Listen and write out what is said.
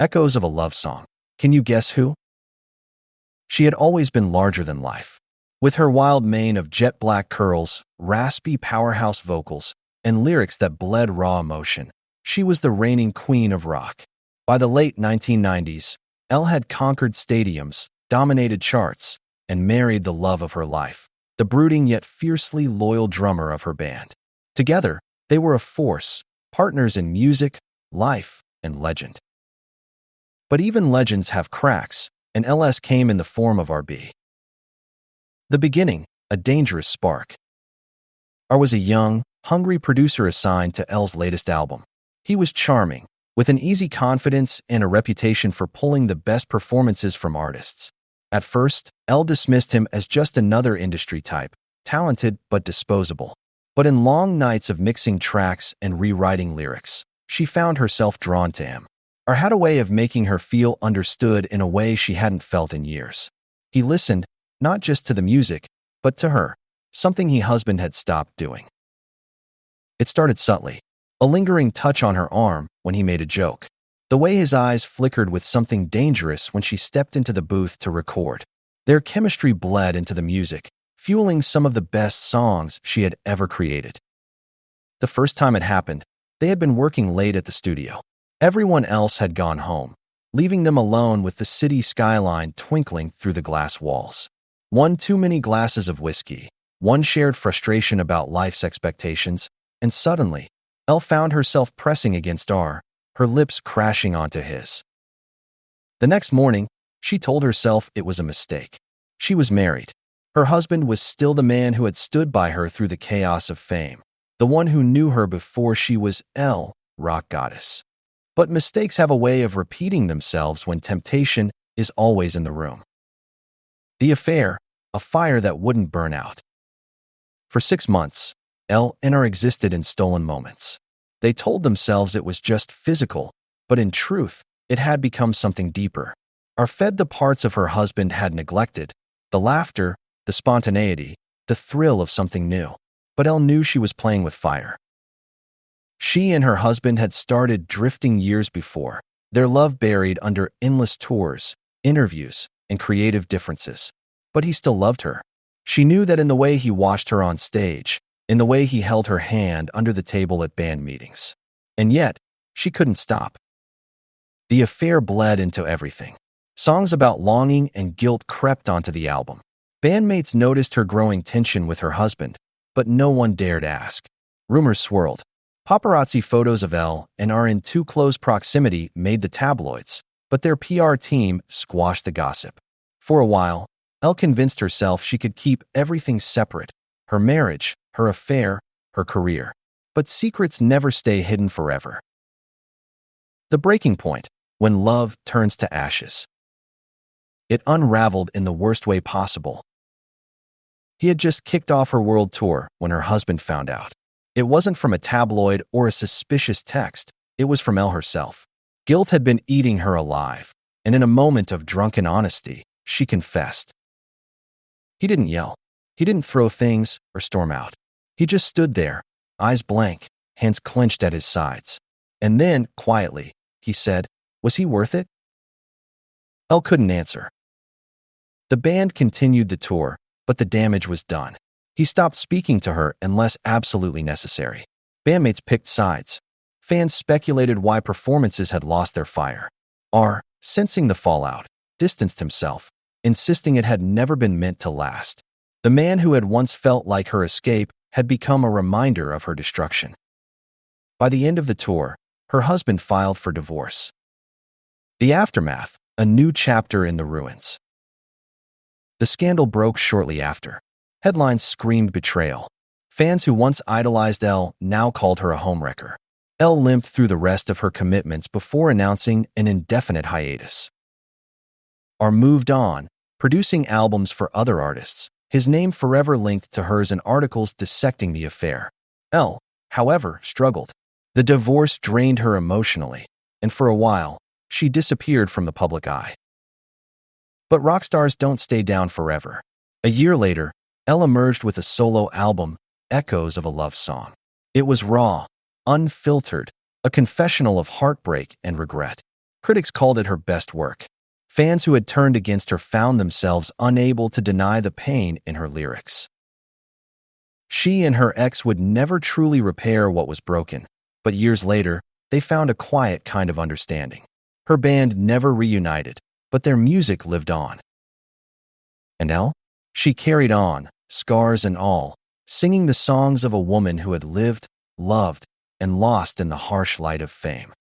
Echoes of a love song. Can you guess who? She had always been larger than life. With her wild mane of jet black curls, raspy powerhouse vocals, and lyrics that bled raw emotion, she was the reigning queen of rock. By the late 1990s, Elle had conquered stadiums, dominated charts, and married the love of her life, the brooding yet fiercely loyal drummer of her band. Together, they were a force, partners in music, life, and legend. But even legends have cracks, and LS came in the form of RB. The beginning, a dangerous spark. R was a young, hungry producer assigned to L's latest album. He was charming, with an easy confidence and a reputation for pulling the best performances from artists. At first, L dismissed him as just another industry type, talented but disposable. But in long nights of mixing tracks and rewriting lyrics, she found herself drawn to him. R had a way of making her feel understood in a way she hadn't felt in years. He listened, not just to the music, but to her, something his husband had stopped doing. It started subtly, a lingering touch on her arm when he made a joke, the way his eyes flickered with something dangerous when she stepped into the booth to record. Their chemistry bled into the music, fueling some of the best songs she had ever created. The first time it happened, they had been working late at the studio. Everyone else had gone home, leaving them alone with the city skyline twinkling through the glass walls. One too many glasses of whiskey, one shared frustration about life's expectations, and suddenly, Elle found herself pressing against R, her lips crashing onto his. The next morning, she told herself it was a mistake. She was married. Her husband was still the man who had stood by her through the chaos of fame, the one who knew her before she was Elle, rock goddess. But mistakes have a way of repeating themselves when temptation is always in the room. The affair, a fire that wouldn't burn out. For 6 months, Elle and R existed in stolen moments. They told themselves it was just physical, but in truth, it had become something deeper. R fed the parts of her husband had neglected, the laughter, the spontaneity, the thrill of something new. But Elle knew she was playing with fire. She and her husband had started drifting years before, their love buried under endless tours, interviews, and creative differences. But he still loved her. She knew that in the way he watched her on stage, in the way he held her hand under the table at band meetings. And yet, she couldn't stop. The affair bled into everything. Songs about longing and guilt crept onto the album. Bandmates noticed her growing tension with her husband, but no one dared ask. Rumors swirled. Paparazzi photos of Elle and R in too close proximity made the tabloids, but their PR team squashed the gossip. For a while, Elle convinced herself she could keep everything separate, her marriage, her affair, her career. But secrets never stay hidden forever. The breaking point, when love turns to ashes. It unraveled in the worst way possible. He had just kicked off her world tour when her husband found out. It wasn't from a tabloid or a suspicious text, it was from Elle herself. Guilt had been eating her alive, and in a moment of drunken honesty, she confessed. He didn't yell. He didn't throw things or storm out. He just stood there, eyes blank, hands clenched at his sides. And then, quietly, he said, "Was he worth it?" Elle couldn't answer. The band continued the tour, but the damage was done. He stopped speaking to her unless absolutely necessary. Bandmates picked sides. Fans speculated why performances had lost their fire. R, sensing the fallout, distanced himself, insisting it had never been meant to last. The man who had once felt like her escape had become a reminder of her destruction. By the end of the tour, her husband filed for divorce. The aftermath, a new chapter in the ruins. The scandal broke shortly after. Headlines screamed betrayal. Fans who once idolized Elle now called her a homewrecker. Elle limped through the rest of her commitments before announcing an indefinite hiatus. R moved on, producing albums for other artists, his name forever linked to hers in articles dissecting the affair. Elle, however, struggled. The divorce drained her emotionally, and for a while, she disappeared from the public eye. But rock stars don't stay down forever. A year later, Elle emerged with a solo album, Echoes of a Love Song. It was raw, unfiltered, a confessional of heartbreak and regret. Critics called it her best work. Fans who had turned against her found themselves unable to deny the pain in her lyrics. She and her ex would never truly repair what was broken, but years later, they found a quiet kind of understanding. Her band never reunited, but their music lived on. And Elle? She carried on, scars and all, singing the songs of a woman who had lived, loved, and lost in the harsh light of fame.